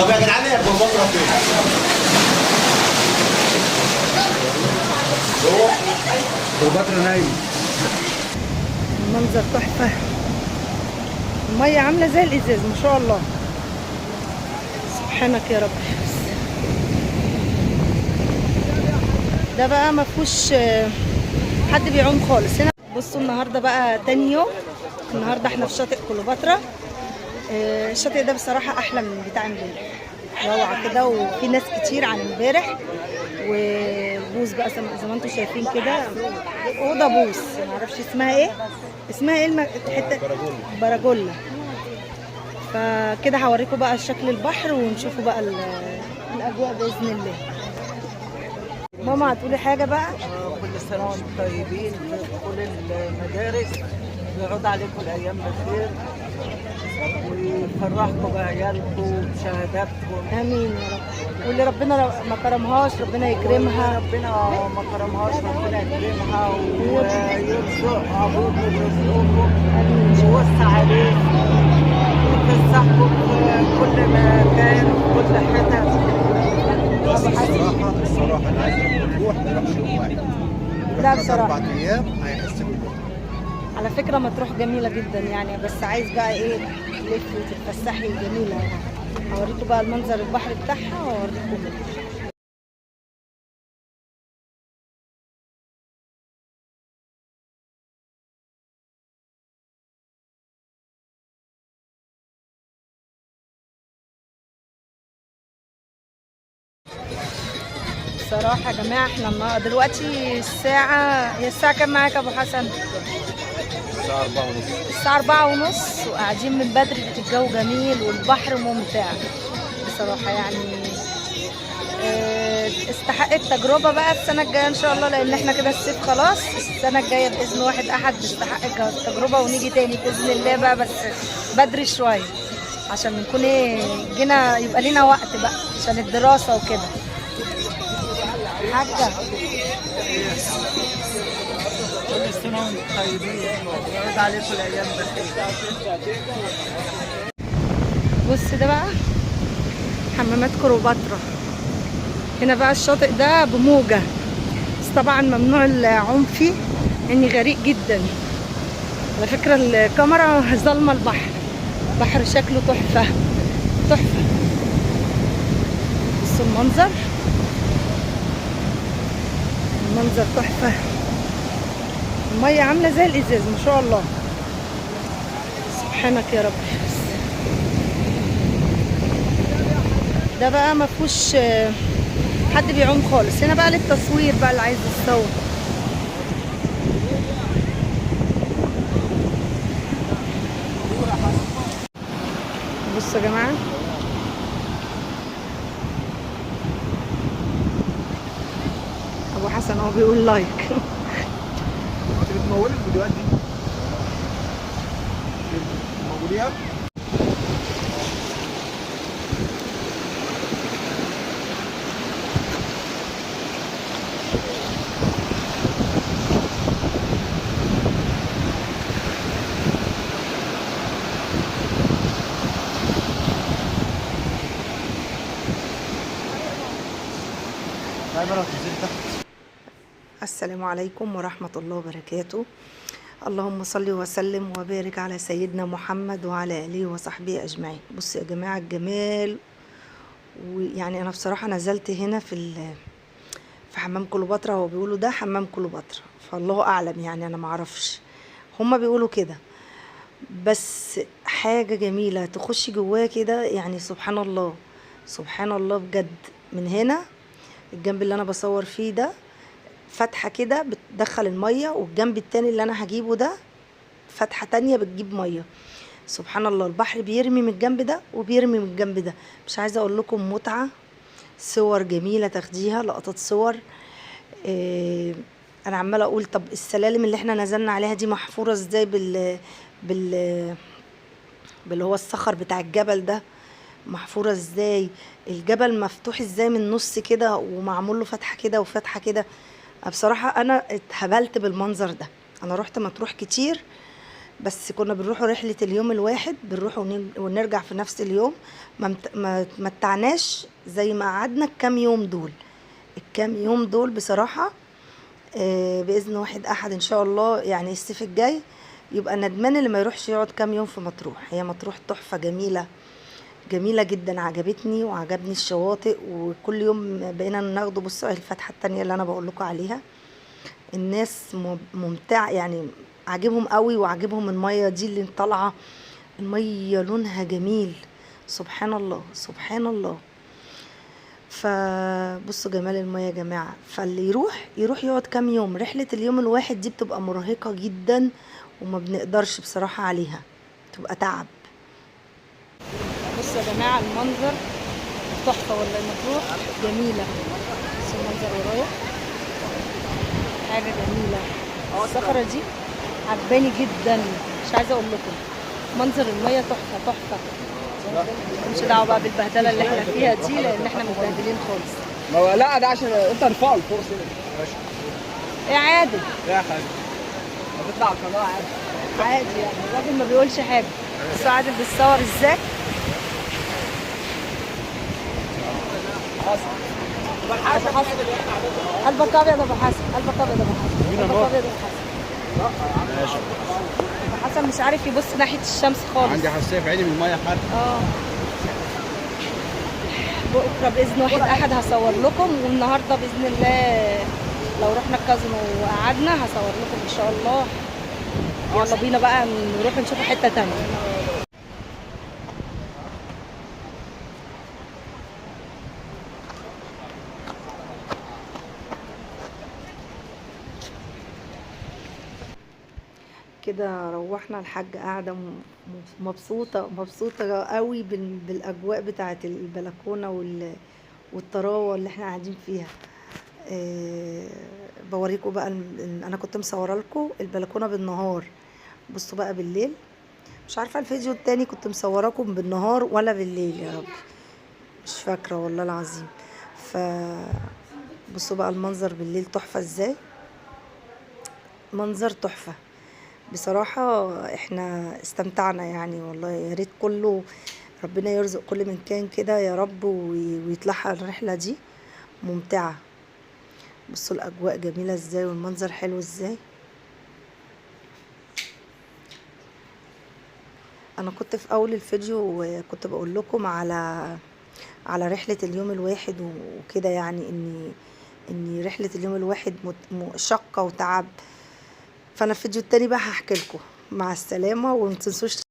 طب يا جدعان يا كليوباترا فين؟ كليوباترا نايم. المنظر تحفة، المية عاملة زي الإزاز ما شاء الله، سبحانك يا رب. ده بقى ما فيهوش حد بيعوم خالص هنا. بصوا النهارده بقى تاني يوم، النهارده احنا في شاطئ كليوباترا. الشاطئ ده بصراحة أحلى من بتاع امبارح، روعة كده، وفي ناس كتير عن امبارح، وبوس بقى زي ما انتم شايفين كده، أوضة بوس معرفش اسمها ايه، اسمها ايه الحتة؟ براجولا. فكده هوريكم بقى شكل البحر ونشوفوا بقى الأجواء بإذن الله. ماما هتقولي حاجة بقى؟ كل سنة وانتم طيبين، كل المدارس يعود عليكم الأيام بخير ويفرحكم بعيالكم وبشهاداتكم. آمين يا رب. واللي ربنا ما كرمهاش ربنا يكرمها، ربنا ما كرمهاش ربنا يكرمها ويرزق أبوكم ويرزقكم ويوسع عليكم ويفسحكم في كل مكان في كل حتة. بس الصراحة أنا عايز نروح يوم واحد. لا بصراحة 4 أيام هيحس بالمتعة. على فكرة مطروح جميلة جدا يعني، بس عايز بقى ايه تلفي وتتفسحي جميلة يعني. هوريكم بقى المنظر البحر بتاعها وهوريكم. بصراحة يا جماعة احنا دلوقتي الساعة كام معاك يا ابو حسن؟ الساعة 4:30. الساعة 4:30 وقاعدين من بدري، الجو جميل والبحر ممتع بصراحة يعني. استحق التجربة بقى السنة الجاية ان شاء الله، لان احنا كده الصيف خلاص. السنة الجاية بإذن واحد أحد نستحق التجربة ونيجي تاني بإذن الله بقى، بس بدري شوية عشان نكون جينا يبقى لينا وقت بقى عشان الدراسة وكده. حاجة كل سنة وانتم طيبين يعود عليكم الأيام بخير. بص ده بقى حمامات كليوباترا. هنا بقى الشاطئ ده بموجة، بس طبعا ممنوع العوم فيه اني غريق جدا. على فكرة الكاميرا ظلمة البحر شكله تحفة تحفة. بصوا المنظر تحفة، المية عاملة زي الإزاز ما شاء الله، سبحانك يا رب. ده بقى ما فيهوش حد بيعوم خالص هنا بقى، للتصوير بقى اللي عايز يتصور. بصوا يا جماعة ابو حسن هو بيقول لايك. انت بتمولي الفيديوهات دي؟ موليها؟ السلام عليكم ورحمة الله وبركاته. اللهم صل وسلم وبارك على سيدنا محمد وعلى آله وصحبه أجمعين. بصوا يا جماعة الجمال، ويعني أنا بصراحة نزلت هنا في حمام كليوباترا. هو بيقولوا ده حمام كليوباترا، فالله أعلم يعني، أنا معرفش، هما بيقولوا كده. بس حاجة جميلة تخشي جواه كده يعني، سبحان الله سبحان الله بجد. من هنا الجنب اللي أنا بصور فيه ده فتحة كده بتدخل المية، والجنب التاني اللي انا هجيبه ده فتحة تانية بتجيب مية. سبحان الله البحر بيرمي من الجنب ده وبيرمي من الجنب ده. مش عايزة اقول لكم متعة، صور جميلة تاخديها، لقطات صور. انا عمالة اقول طب السلالم اللي احنا نزلنا عليها دي محفورة ازاي بال هو الصخر بتاع الجبل ده، محفورة ازاي؟ الجبل مفتوح ازاي من النص كده ومعمول له فتحة كده وفتحة كده. بصراحة أنا اتهبلت بالمنظر ده. أنا رحت مطروح كتير بس كنا بنروحوا رحلة اليوم الواحد، بنروح ونرجع في نفس اليوم. ما متعناش زي ما قعدنا الكام يوم دول. الكام يوم دول بصراحة بإذن واحد أحد إن شاء الله، يعني الصيف الجاي يبقى ندمان اللي ما يروحش يقعد كام يوم في مطروح. هي مطروح تحفة، جميلة جميلة جدا، عجبتني وعجبني الشواطئ. وكل يوم بقينا ناخده. بصوا الفتحة التانية اللي أنا بقول لكم عليها، الناس ممتع يعني، عاجبهم قوي وعاجبهم المية دي اللي طالعة. المية لونها جميل، سبحان الله سبحان الله. فبصوا جمال المية يا جماعة. فاللي يروح يقعد كام يوم. رحلة اليوم الواحد دي بتبقى مرهقة جدا وما بنقدرش بصراحة عليها، تبقى تعب. بصوا يا جماعة المنظر تحفة والله. مطروح جميلة. بصوا المنظر ورايا، حاجة جميلة. الصخرة دي عجباني جدا، مش عايزة اقول لكم. منظر المية تحفة تحفة. مش دعوة بقى بالبهدلة اللي احنا فيها دي، لان احنا متبهدلين خالص. ما هو لا ده عشان انت ارفعوا الفرص ماشي. ايه عادي يا حاج هتطلع على القناه عادي. عادي يعني، الراجل ما بيقولش حاجة. بس عادل بيتصور ازاي. قلبك ابيض يا ابو حسن، قلبك ابيض يا ابو حسن، قلبك ابيض يا ابو حسن. ماشي. ابو حسن مش عارف يبص ناحية الشمس خالص. عندي حساسيه في عيني من الميه حر. بكره باذن واحد احد هصور لكم، والنهارده باذن الله لو رحنا الكازينو وقعدنا هصور لكم ان شاء الله. يلا بينا بقى نروح نشوف حته تانية. كده روحنا. الحاجة قاعدة مبسوطة قوي بالأجواء بتاعة البلكونة والطراوة اللي احنا قاعدين فيها. بوريكم بقى انا كنت مصوره لكم البلكونة بالنهار. بصوا بقى بالليل. مش عارفة الفيديو التاني كنت مصوراكم بالنهار ولا بالليل، يا رب مش فاكرة والله العظيم. بصوا بقى المنظر بالليل تحفة ازاي. منظر تحفة بصراحة. احنا استمتعنا يعني والله. يا ريت كله ربنا يرزق كل من كان كده يا رب، ويطلعها الرحلة دي ممتعة. بصوا الأجواء جميلة ازاي والمنظر حلو ازاي. انا كنت في اول الفيديو كنت بقول لكم على رحلة اليوم الواحد وكده، يعني ان رحلة اليوم الواحد شقة وتعب. فانا الفيديو التاني بقى هحكي لكم. مع السلامة، ومتنسوش